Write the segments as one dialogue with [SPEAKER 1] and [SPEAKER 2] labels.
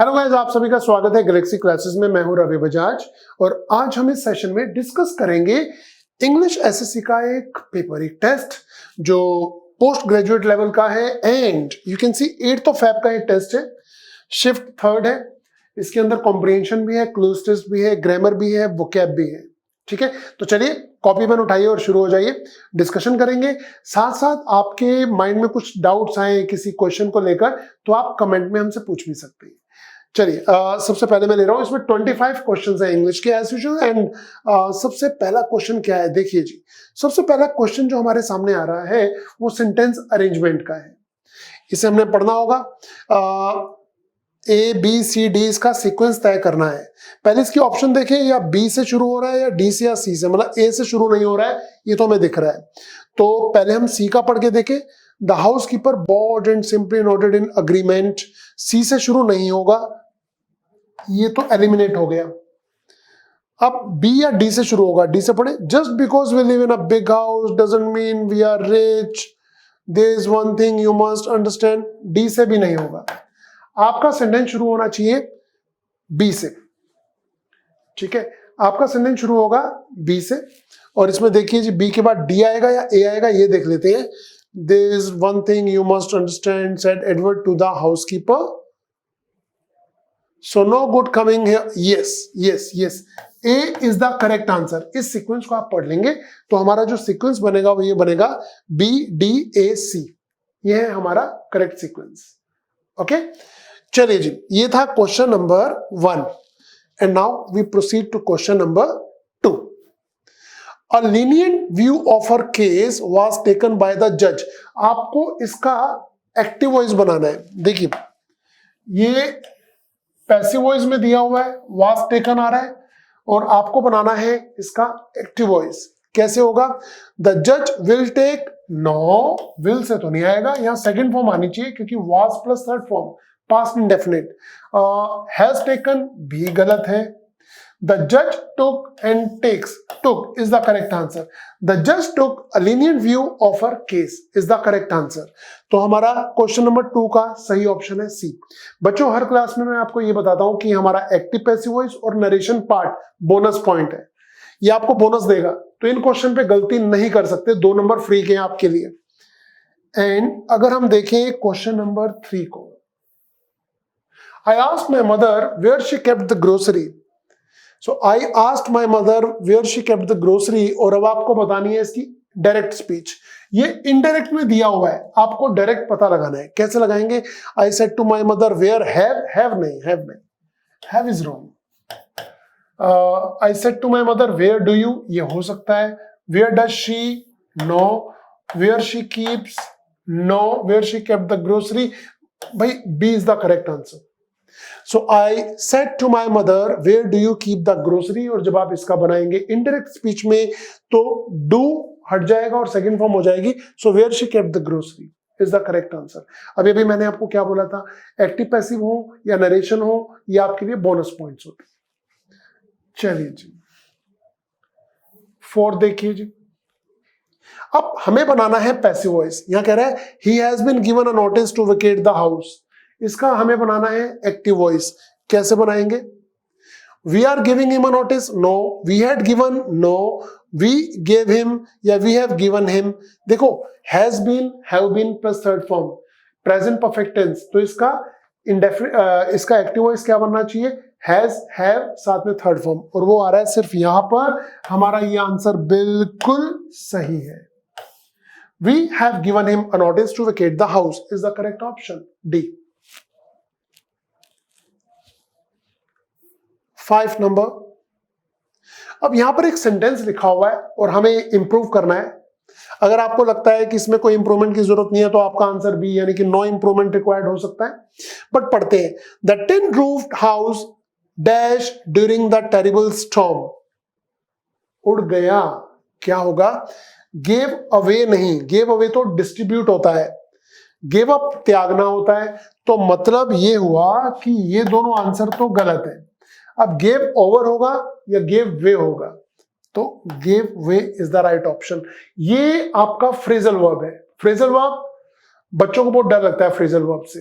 [SPEAKER 1] Hello guys, आप सभी का स्वागत है गैलेक्सी क्लासेस में। मैं हूं रवि बजाज और आज हम इस सेशन में डिस्कस करेंगे इंग्लिश एसएससी का एक पेपर, एक टेस्ट जो पोस्ट ग्रेजुएट लेवल का है and you can see 8 Feb का एक टेस्ट है, शिफ्ट थर्ड है। इसके अंदर कॉम्प्रिहेंशन भी है, क्लोज टेस्ट भी है, ग्रामर भी है, वोकैब भी है। ठीक है, तो चलिए कॉपी पेन उठाइए और शुरू हो जाइए, डिस्कशन करेंगे। साथ साथ आपके माइंड में कुछ डाउट्स आए किसी क्वेश्चन को लेकर तो आप कमेंट में हमसे पूछ भी सकते हैं। चलिए सबसे पहले मैं ले रहा हूं, इसमें 25 क्वेश्चंस हैं इंग्लिश के एज यूजुअल एंड सबसे पहला क्वेश्चन क्या है देखिए जी। सबसे पहला क्वेश्चन जो हमारे सामने आ रहा है वो सेंटेंस अरेंजमेंट का है। इसे हमने पढ़ना होगा। ए बी सी डी इसका सीक्वेंस तय करना है। पहले इसकी ऑप्शन देखें, या बी से शुरू हो रहा है या डी से या सी से, मतलब ए से शुरू नहीं हो रहा है, ये तो हमें दिख रहा है। तो पहले हम सी का पढ़ के देखें। The housekeeper bowed and simply noted in agreement. C से शुरू नहीं होगा, ये तो एलिमिनेट हो गया। अब बी या डी से शुरू होगा, डी से पढ़े। Just because we live in a big house doesn't mean we are rich, there is one thing you must understand. D से भी नहीं होगा। आपका सेंटेंस शुरू होना चाहिए बी से। ठीक है, आपका सेंटेंस शुरू होगा बी से और इसमें देखिए जी, बी के बाद डी आएगा या ए आएगा, ये देख लेते हैं। There is one thing you must understand said Edward to the housekeeper, so no good coming here। yes yes yes, A is the correct answer। इस सीक्वेंस को आप पढ़ लेंगे तो हमारा जो सीक्वेंस बनेगा वो ये बनेगा B D A C। ये है हमारा करेक्ट सीक्वेंस। ओके, चलिए जी, ये था question number 1 and now we proceed to question number 2। A lenient view of her case was taken by the judge। आपको इसका एक्टिव वॉइस बनाना है। देखिए, ये पैसिव वॉइस में दिया हुआ है, वाज टेकन आ रहा है, और आपको बनाना है इसका एक्टिव वॉइस। कैसे होगा? द जज will take, no will say तो नहीं आएगा, यहां सेकंड फॉर्म आनी चाहिए क्योंकि was plus third form, past indefinite. Has taken भी गलत है। द जज took and takes, took is the correct answer. The जज टुक अ lenient view of her case is the correct answer. तो हमारा क्वेश्चन नंबर 2 का सही ऑप्शन है सी। बच्चों, हर क्लास में मैं आपको ये बताता हूं कि हमारा एक्टिव पैसिव वॉइस और नरेशन पार्ट बोनस पॉइंट है, ये आपको बोनस देगा। तो इन क्वेश्चन पे गलती नहीं कर सकते, 2 नंबर फ्री के आपके लिए। एंड अगर हम देखें क्वेश्चन नंबर 3 को, I asked my mother where she kept the grocery. So I asked my mother where she kept the grocery, और अब आपको बतानी है इसकी डायरेक्ट स्पीच। ये इनडायरेक्ट में दिया हुआ है, आपको डायरेक्ट पता लगाना है। कैसे लगाएंगे? I said to my mother where have नहीं, have is wrong. I said to my mother where do you, ये हो सकता है। Where does she, no. Where she keeps, no. Where she kept the grocery, भाई B is the correct answer. So I said to my mother, where do you keep the grocery? और जब आप इसका बनाएंगे इनडायरेक्ट स्पीच में तो do हट जाएगा और सेकंड फॉर्म हो जाएगी। So where she kept the grocery is the correct answer। अभी मैंने आपको क्या बोला था, एक्टिव पैसिव हो या नरेशन हो, ये आपके लिए बोनस पॉइंट्स होते। चलिए जी, 4 देखिए जी। अब हमें बनाना है पैसिव वॉइस। यहां कह रहा है he has been given a notice to vacate the house। इसका हमें बनाना है एक्टिव वॉइस। कैसे बनाएंगे? We are giving him a notice, no. We had given, no. We gave him या वी हैव गिवन हिम। देखो, has been, have been plus third form, present perfect tense, तो इसका इसका एक्टिव वॉइस क्या बनना चाहिए? हैज, हैव, साथ में थर्ड फॉर्म, और वो आ रहा है सिर्फ यहां पर। हमारा ये आंसर बिल्कुल सही है। We have given him a notice to vacate the house is the correct option, D. 5 नंबर। अब यहां पर एक सेंटेंस लिखा हुआ है और हमें इंप्रूव करना है। अगर आपको लगता है कि इसमें कोई इंप्रूवमेंट की जरूरत नहीं है तो आपका आंसर बी, यानी कि नो इंप्रूवमेंट रिक्वायर्ड हो सकता है। बट पढ़ते हैं, the tin roofed house dash during the terrible storm. उड़ गया, क्या होगा? गेव अवे नहीं, गेव अवे तो डिस्ट्रीब्यूट होता है, गिव अप त्यागना होता है। तो मतलब ये हुआ कि ये दोनों आंसर तो गलत है। अब गेव ओवर होगा या गेव वे होगा, तो gave way is the right option. ये आपका फ्रेजल वर्ब है। फ्रेजल वर्ब, बच्चों को बहुत डर लगता है फ्रेजल वर्ब से।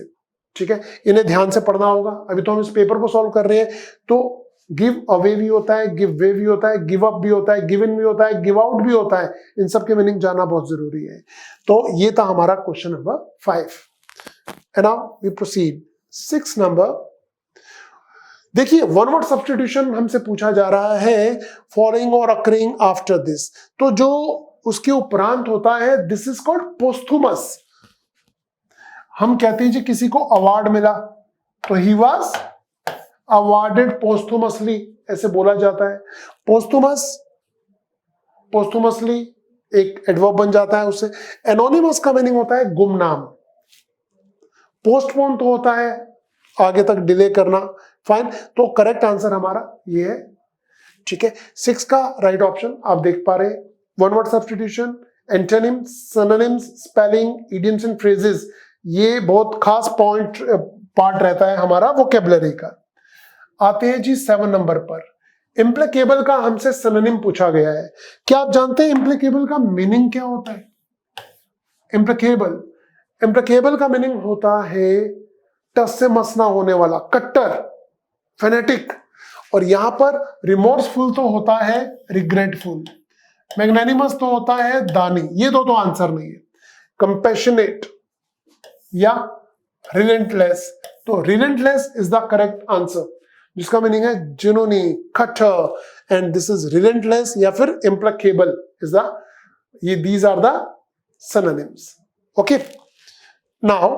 [SPEAKER 1] ठीक है, इन्हें ध्यान से पढ़ना होगा। अभी तो हम इस पेपर को सॉल्व कर रहे हैं, तो गिव अवे भी होता है, गिव वे भी होता है, गिव अप भी होता है, गिव इन भी होता है, गिव आउट भी होता है। इन सब के मीनिंग जानना बहुत जरूरी है। तो ये था हमारा question number 5। And now we proceed 6 number. देखिए, वन वर्ड सब्स्टिट्यूशन हमसे पूछा जा रहा है, फॉलोइंग और अकरिंग आफ्टर दिस। तो जो उसके उपरांत होता है, दिस इज कॉल्ड पोस्थुमस। हम कहते हैं जी किसी को अवार्ड मिला, तो ही वॉज अवार्डेड पोस्थुमसली, ऐसे बोला जाता है। पोस्थुमसली एक एडवर्ब बन जाता है उससे। एनोनिमस का मीनिंग होता है गुमनाम। पोस्टपोन तो होता है आगे तक डिले करना। फाइन, तो करेक्ट आंसर हमारा ये है। ठीक है, 6 का राइट ऑप्शन आप देख पा रहे हैं। One word substitution, antonym, synonyms, spelling, idioms and phrases, ये बहुत खास पार्ट रहता है हमारा वोकेबलरी का। आते हैं जी 7 नंबर पर। इम्प्लिकेबल का हमसे सिनोनिम पूछा गया है। क्या आप जानते हैं इम्प्लिकेबल का मीनिंग क्या होता है? इम्प्लिकेबल का मीनिंग होता है टस से मस ना होने वाला, कट्टर, फेनेटिक। और यहां पर रिमोर्सफुल तो होता है रिग्रेटफुल, मैग्नेनिमस तो होता है दानी। ये दो तो आंसर नहीं है। कंपैशनेट या रिलेंटलेस, तो relentless is the correct answer, जिसका मीनिंग है जिनोनी, कट्टर, एंड दिस इज रिलेंटलेस या फिर इम्प्लिकेबल इज द, ये these are the synonyms. Okay, now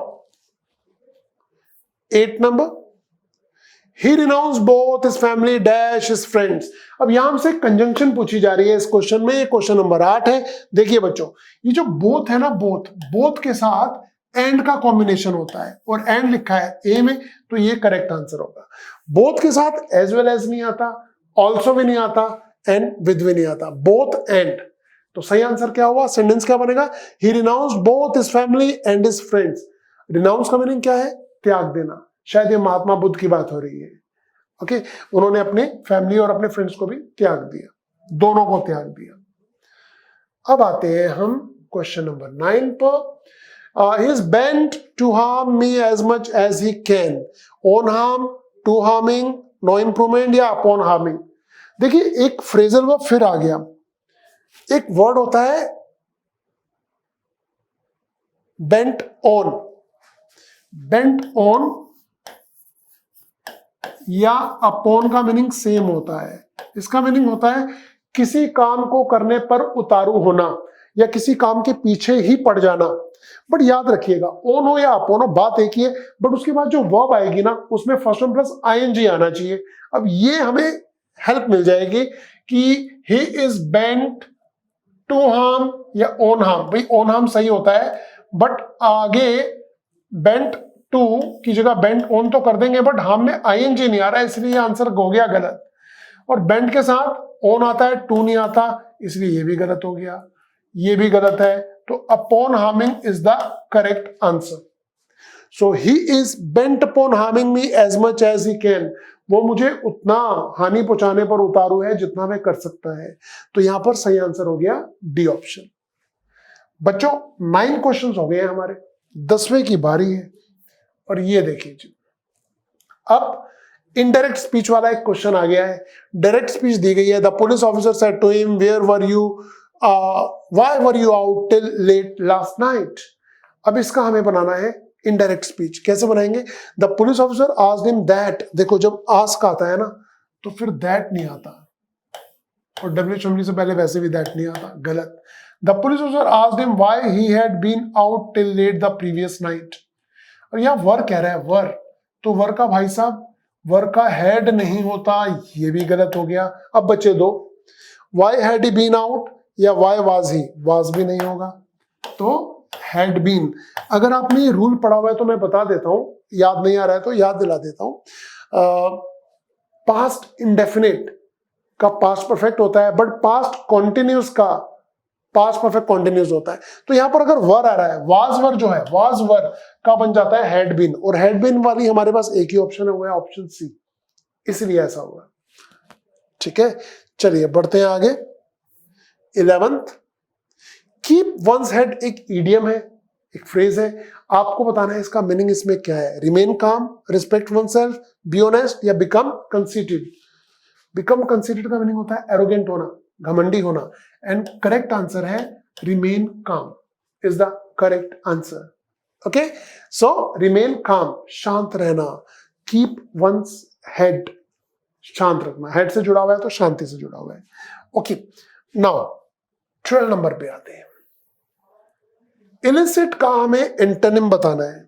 [SPEAKER 1] 8 number. He renounced both his family dash his friends। अब यहां हमसे कंजंक्शन पूछी जा रही है इस क्वेश्चन में। ये क्वेश्चन नंबर 8 है। देखिए बच्चों, ये जो बोथ है ना, बोथ के साथ एंड का कॉम्बिनेशन होता है, और एंड लिखा है ए में, तो ये करेक्ट आंसर होगा। बोथ के साथ एज वेल एज नहीं आता, ऑल्सो भी नहीं आता, एंड विद भी नहीं आता, बोथ एंड। तो सही आंसर क्या हुआ? सेंटेंस क्या बनेगा? He renounced both his family and his friends। Renounce का मीनिंग क्या है? त्याग देना। शायद ये महात्मा बुद्ध की बात हो रही है। ओके, उन्होंने अपने फैमिली और अपने फ्रेंड्स को भी त्याग दिया, दोनों को त्याग दिया। अब आते हैं हम क्वेश्चन नंबर 9 पर। He is bent to harm me as much as he can। On harm, to harming, no improvement या upon harming। देखिए, एक फ्रेजल वर्ब फिर आ गया। एक वर्ड होता है बेंट ऑन। बेंट ऑन या अपॉन का मीनिंग सेम होता है। इसका मीनिंग होता है किसी काम को करने पर उतारू होना, या किसी काम के पीछे ही पड़ जाना। बट याद रखिएगा, ऑन हो या अपॉन हो, बात एक ही है, बट उसके बाद जो वर्ब आएगी ना, उसमें फर्स्ट वन प्लस आईएनजी आना चाहिए। अब ये हमें हेल्प मिल जाएगी कि he is bent to harm या ऑन हार्म। भाई ऑन हार्म सही होता है, बट आगे बेंट टू की जगह बेंट ऑन तो कर देंगे, बट हार्म में आईएनजी नहीं आ रहा है, इसलिए आंसर हो गया गलत। और बेंट के साथ ऑन आता है, टू नहीं आता, इसलिए ये भी गलत हो गया, ये भी गलत है। तो upon harming is the correct answer. So he is bent upon harming me as much as he can. वो मुझे उतना हानि पहुंचाने पर उतारू है जितना मैं कर सकता है। तो यहां पर सही आंसर हो गया डी ऑप्शन। बच्चों 9 क्वेश्चंस हो गए हैं हमारे, 10वें की बारी है। और ये देखिए जी, अब इनडायरेक्ट स्पीच वाला एक क्वेश्चन आ गया है। डायरेक्ट स्पीच दी गई है। The police officer said to him, where were you, why were you out till late last night. अब इसका हमें बनाना है इनडायरेक्ट स्पीच। कैसे बनाएंगे? The police officer asked him that. देखो, जब आस्क आता है ना, तो फिर दैट नहीं आता, और डब्ल्यू से पहले वैसे भी दैट नहीं आता, गलत। The police officer asked him why he had been out till late the previous night. और यहां वर कह रहा है, वर, तो वर का भाई साहब, वर का हेड नहीं होता, ये भी गलत हो गया। अब बचे दो, why had he been out या वाई वाज ही, वाज भी नहीं होगा, तो हैड बीन। अगर आपने ये रूल पढ़ा हुआ है तो मैं बता देता हूं, याद नहीं आ रहा है तो याद दिला देता हूं। पास्ट इंडेफिनिट का पास्ट परफेक्ट होता है, बट पास्ट कॉन्टिन्यूस का पास्ट परफेक्ट कॉन्टिन्यूस होता है। तो यहां पर अगर वर आ रहा है, वाज वर जो है, वाज वर का बन जाता है हैड बीन, और हैड बीन वाली हमारे पास एक ही ऑप्शन है, वो है ऑप्शन सी, इसलिए ऐसा हुआ। ठीक है, चलिए बढ़ते हैं आगे। 11th, कीप वंस हेड एक ईडियम है, एक फ्रेज है। आपको बताना है इसका मीनिंग इसमें क्या है। रिमेन काम, respect one self, be honest या बिकम कंसीटेड। बिकम कंसीटेड का मीनिंग होता है एरोगेंट होना, घमंडी होना, एंड करेक्ट आंसर है रिमेन काम is the correct answer. Okay, so remain काम, शांत रहना, कीप वंस हेड, शांत रखना, हेड से जुड़ा हुआ है तो शांति से जुड़ा हुआ है। ओके, नाउ 12 नंबर पे आते हैं। इलिसिट का हमें एंटोनिम बताना है।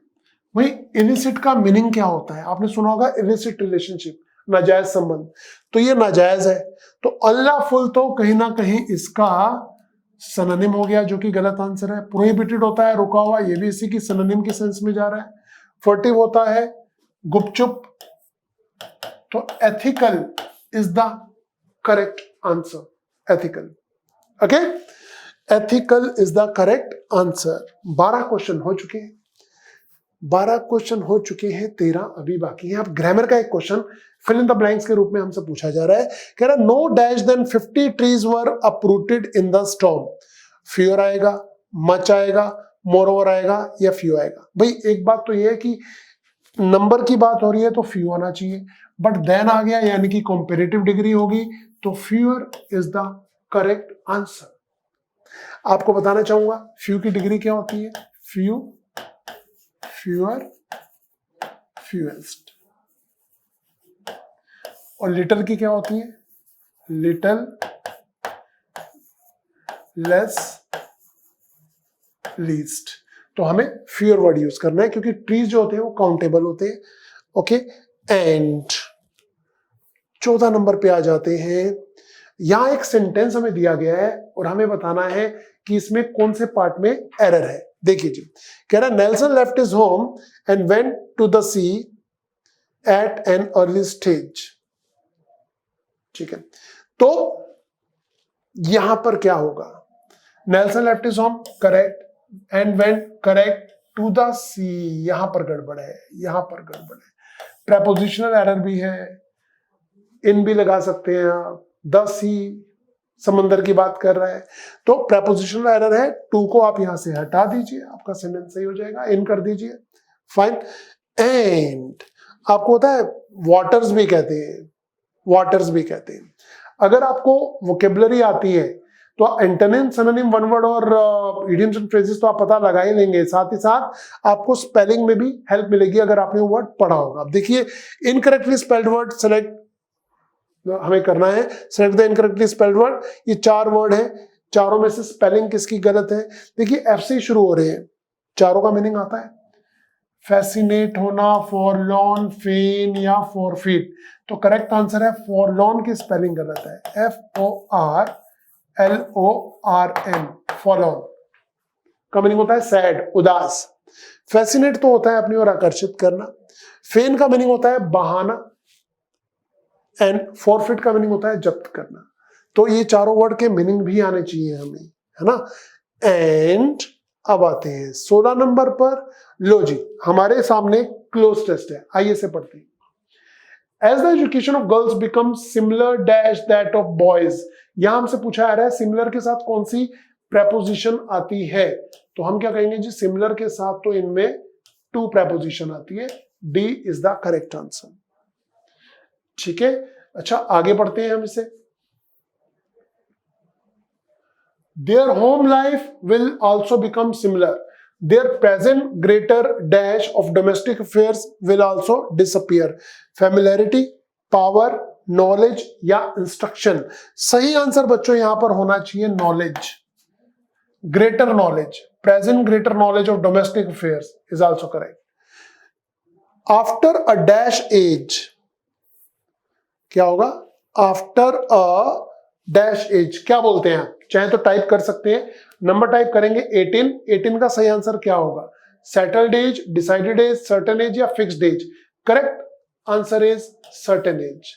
[SPEAKER 1] भाई इलिसिट का मीनिंग क्या होता है? आपने सुना होगा इलिसिट रिलेशनशिप, नाजायज संबंध, तो ये नाजायज है। तो अनलॉफुल तो कहीं ना कहीं इसका सिनोनिम हो गया, जो कि गलत आंसर है। प्रोहिबिटेड होता है रुका हुआ, ये भी इसी की सिनोनिम के सेंस में जा रहा है। फर्टिव होता है गुपचुप, तो ethical is the correct answer, ethical. Okay, ethical is the correct answer. 12 question हो चुके हैं, 12 क्वेश्चन हो चुके हैं, 13 अभी बाकी है। अब ग्रामर का एक question fill in the blanks के रूप में हमसे पूछा जा रहा है। कह रहा है no dash than 50 trees were uprooted in the storm. Fewer आएगा, मच आएगा, मोर ओवर आएगा या फ्यू आएगा? भाई एक बात तो ये है कि नंबर की बात हो रही है तो फ्यू आना चाहिए, बट देन आ गया यानी कि कंपैरेटिव डिग्री होगी, तो fewer is the correct answer. आपको बताना चाहूंगा फ्यू की डिग्री क्या होती है। Few, fewer, fewest. और लिटल की क्या होती है? Little, less, least. तो हमें फ्यूअर वर्ड यूज करना है क्योंकि ट्रीज जो होते हैं वो काउंटेबल होते हैं। ओके, एंड 14 नंबर पे आ जाते हैं। यहां एक सेंटेंस हमें दिया गया है और हमें बताना है कि इसमें कौन से पार्ट में एरर है। देखिए जी, कह रहा है Nelson left his home and went to the sea at an early stage. ठीक है, तो यहां पर क्या होगा? Nelson left his home correct, and went correct, to the sea यहां पर गड़बड़ है, यहां पर गड़बड़ है। प्रेपोजिशनल एरर भी है, इन भी लगा सकते हैं आप। द सी समंदर की बात कर रहा है, तो प्रेपोजिशनल एरर है। टू को आप यहां से हटा दीजिए, आपका सेंटेंस सही हो जाएगा। इन कर दीजिए, फाइन। एंड आपको पता है वाटर्स भी कहते हैं, वाटर्स भी कहते हैं। अगर आपको वोकेबलरी आती है तो एंटोनिम, सिनोनिम, वन वर्ड और इडियम्स एंड फ्रेजेस तो आप पता लगा ही लेंगे। साथ ही साथ आपको स्पेलिंग में भी हेल्प मिलेगी अगर आपने वो वर्ड पढ़ा होगा। अब देखिए, इनकरेक्टली स्पेल्ड वर्ड सेलेक्ट हमें करना है, select the incorrectly spelled word. ये 4 वर्ड है, चारों में से स्पेलिंग किसकी गलत है? देखिए एफ से शुरू हो रहे हैं, चारों का मीनिंग आता है फैसिनेट होना, फॉरलॉन, फेन या फॉरफिट। तो करेक्ट आंसर है फॉरलॉन की स्पेलिंग गलत है, FORLORN, फॉरलॉन का मीनिंग होता है सैड, उदास। फैसिनेट तो होता है अपनी ओर आकर्षित करना, फेन का मीनिंग होता है बहाना, एंड फॉरफिट का मीनिंग होता है जब्त करना। तो ये चारों वर्ड के मीनिंग भी आने चाहिए हमें, है ना। एंड अब आते हैं 16 नंबर पर। लो जी, हमारे सामने क्लोज टेस्ट है, आइए से पढ़ते हैं। As the education of girls become similar dash that of boys. यहां हमसे पूछा जा रहा है सिमिलर के साथ कौन सी प्रेपोजिशन आती है, तो हम क्या कहेंगे जी, सिमिलर के साथ तो इनमें 2 प्रेपोजिशन आती है। D is the correct answer. ठीक है, अच्छा आगे बढ़ते हैं हम इसे। Their home life will also become similar. Their present greater dash of domestic affairs will also disappear. Familiarity, power, knowledge या instruction। सही आंसर बच्चों यहां पर होना चाहिए knowledge, greater knowledge। Present greater knowledge of domestic affairs is also correct. After a dash age क्या होगा? After a dash age क्या बोलते हैं आप? चाहे तो टाइप कर सकते हैं, नंबर टाइप करेंगे 18। 18 का सही आंसर क्या होगा? Settled age, decided age, certain age या fixed age? Correct answer is certain age.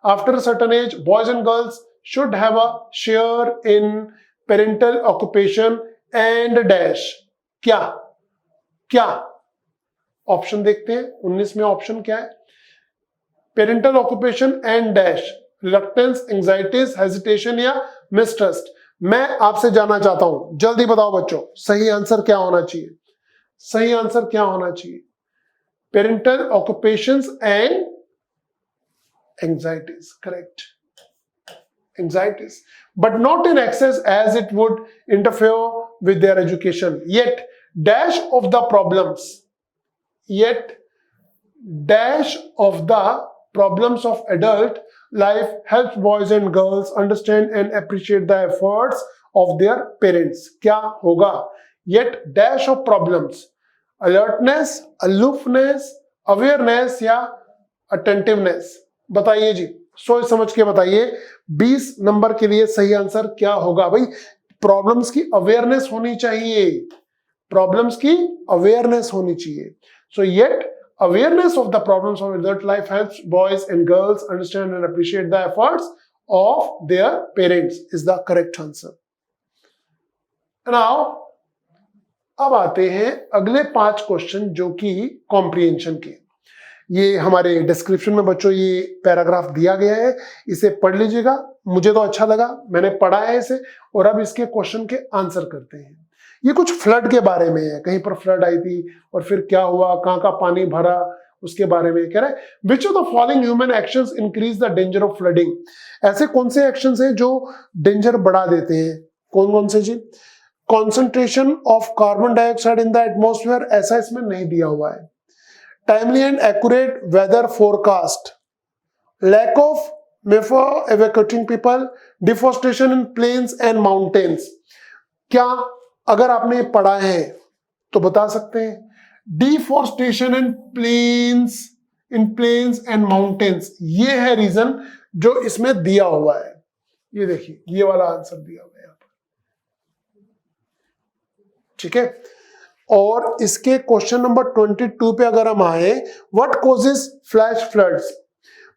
[SPEAKER 1] After certain age boys and girls should have a share in parental occupation and dash. क्या क्या option देखते हैं 19 में ऑप्शन क्या है? Parental occupation and dash, reluctance, anxieties, hesitation या mistrust. मैं आपसे जानना चाहता हूं, जल्दी बताओ बच्चों, सही आंसर क्या होना चाहिए? सही आंसर क्या होना चाहिए? Parental occupations and anxieties, correct, anxieties, but not in excess as it would interfere with their education. Yet dash of the problems of adult life helps boys and girls understand and appreciate the efforts of their parents. क्या होगा? Yet dash of problems, alertness, aloofness, awareness या attentiveness. बताइए जी, सोच समझ के बताइए 20 number के लिए सही आंसर क्या होगा? भाई प्रॉब्लम्स की अवेयरनेस होनी चाहिए, प्रॉब्लम्स की अवेयरनेस होनी चाहिए. सो yet awareness of the problems of adult life helps boys and girls understand and appreciate the efforts of their parents is the correct answer. Now अब आते हैं अगले 5 क्वेश्चन जो कि कॉम्प्रिहेंशन के. ये हमारे डिस्क्रिप्शन में बच्चों ये पैराग्राफ दिया गया है, इसे पढ़ लीजिएगा. मुझे तो अच्छा लगा, मैंने पढ़ा है इसे, और अब इसके क्वेश्चन के आंसर करते हैं. ये कुछ फ्लड के बारे में है, कहीं पर फ्लड आई थी और फिर क्या हुआ, कहाँ का पानी भरा, उसके बारे में कह रहा है. Which of the following human actions increase the danger of flooding? ऐसे कौन से एक्शंस हैं जो डेंजर बढ़ा देते हैं? कौन कौन से जी? Concentration of carbon dioxide in the atmosphere, ऐसा इसमें नहीं दिया हुआ है. Timely and accurate weather forecast, lack of मेफर evacuating people, deforestation in plains and mountains. क्या अगर आपने पढ़ा है तो बता सकते हैं? Deforestation in plains and mountains, ये है रीजन जो इसमें दिया हुआ है. ये देखिए, ये वाला आंसर दिया हुआ है यहां पर, ठीक है. और इसके क्वेश्चन नंबर 22 पे अगर हम आए, व्हाट कॉजेस फ्लैश फ्लड्स?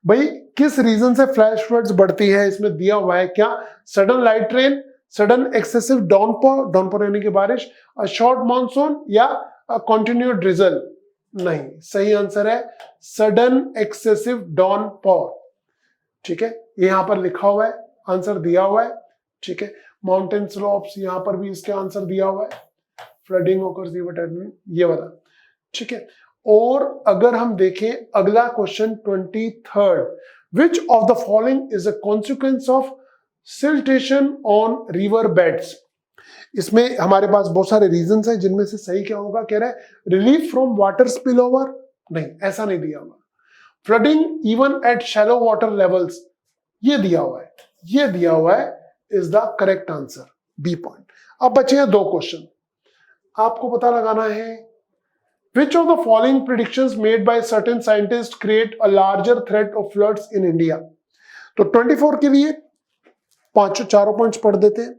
[SPEAKER 1] भाई किस रीजन से फ्लैश फ्लड्स बढ़ती है, इसमें दिया हुआ है. क्या sudden light rain, sudden excessive downpour यानी कि बारिश, अ शॉर्ट मॉनसून या कंटिन्यू ड्रिजल? नहीं, सही आंसर है सडन एक्सेसिव डाउनपोर. ठीक है, यहां पर लिखा हुआ है, आंसर दिया हुआ है. ठीक है, माउंटेन स्लोप्स, यहां पर भी इसके आंसर दिया हुआ है. फ्लडिंग ओकर्स, ये वाला. ठीक है, और अगर हम देखें अगला question 23rd, which of the following is a consequence of siltation on river beds? इसमें हमारे पास बहुत सारे रीजंस हैं, जिनमें से सही क्या होगा? कह रहा है relief from water spill over. नहीं, ऐसा नहीं दिया हुआ. Flooding even at shallow water levels, ये दिया हुआ है, ये दिया हुआ है, is the correct answer, B point. अब बचे हैं 2 क्वेश्चन, आपको पता लगाना है. Which of the following predictions made by certain scientists create a larger threat of floods in India? तो 24 के लिए 4 पॉइंट्स पढ़ देते हैं.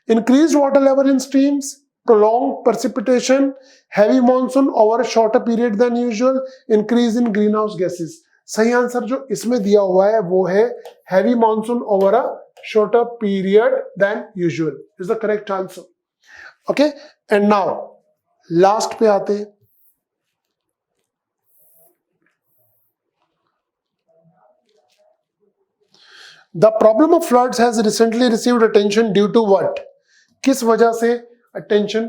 [SPEAKER 1] Increased water level in streams, prolonged precipitation, heavy monsoon over a shorter period than usual, increase in greenhouse gases. सही answer जो इसमें दिया हुआ है वो है heavy monsoon over a shorter period than usual is the correct answer. Okay, and now last पे आते हैं. The problem of floods has recently received attention due to what? किस वजह से attention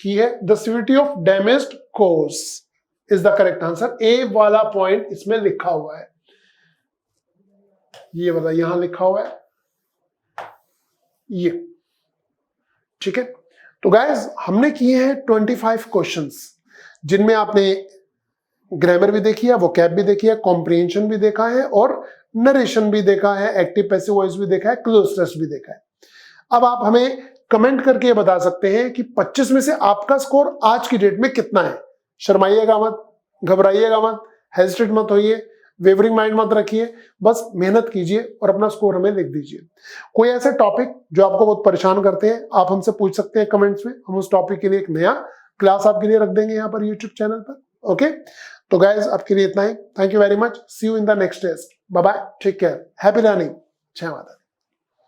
[SPEAKER 1] की है? The severity of damaged course is the correct answer. A वाला point इसमें लिखा हुआ है, ये वाला यहां लिखा हुआ है, ये. ठीक है, तो गाइज हमने किए हैं 25 क्वेश्चंस, जिनमें आपने ग्रामर भी देखी है, वोकैब भी देखी है, कॉम्प्रिहेंशन भी देखा है, और नरेशन भी देखा है, एक्टिव पैसिव वॉइस भी देखा है, क्लोज टेस्ट भी देखा है. अब आप हमें कमेंट करके बता सकते हैं कि 25 में से आपका स्कोर आज की डेट में कितना है. शर्माइएगा मत, घबराइएगा मत, हेजिटेट मत होइए, वेवरिंग माइंड मत रखिए, बस मेहनत कीजिए और अपना स्कोर हमें लिख दीजिए. कोई ऐसे टॉपिक जो आपको बहुत परेशान करते हैं, आप हमसे पूछ सकते हैं कमेंट्स में. हम उस टॉपिक के लिए एक नया क्लास आपके लिए रख देंगे यहाँ पर यूट्यूब चैनल पर. ओके, तो गाइज आपके लिए इतना ही. Thank you very much. See you in the next test. Bye bye, take care, happy learning. जय माता दी.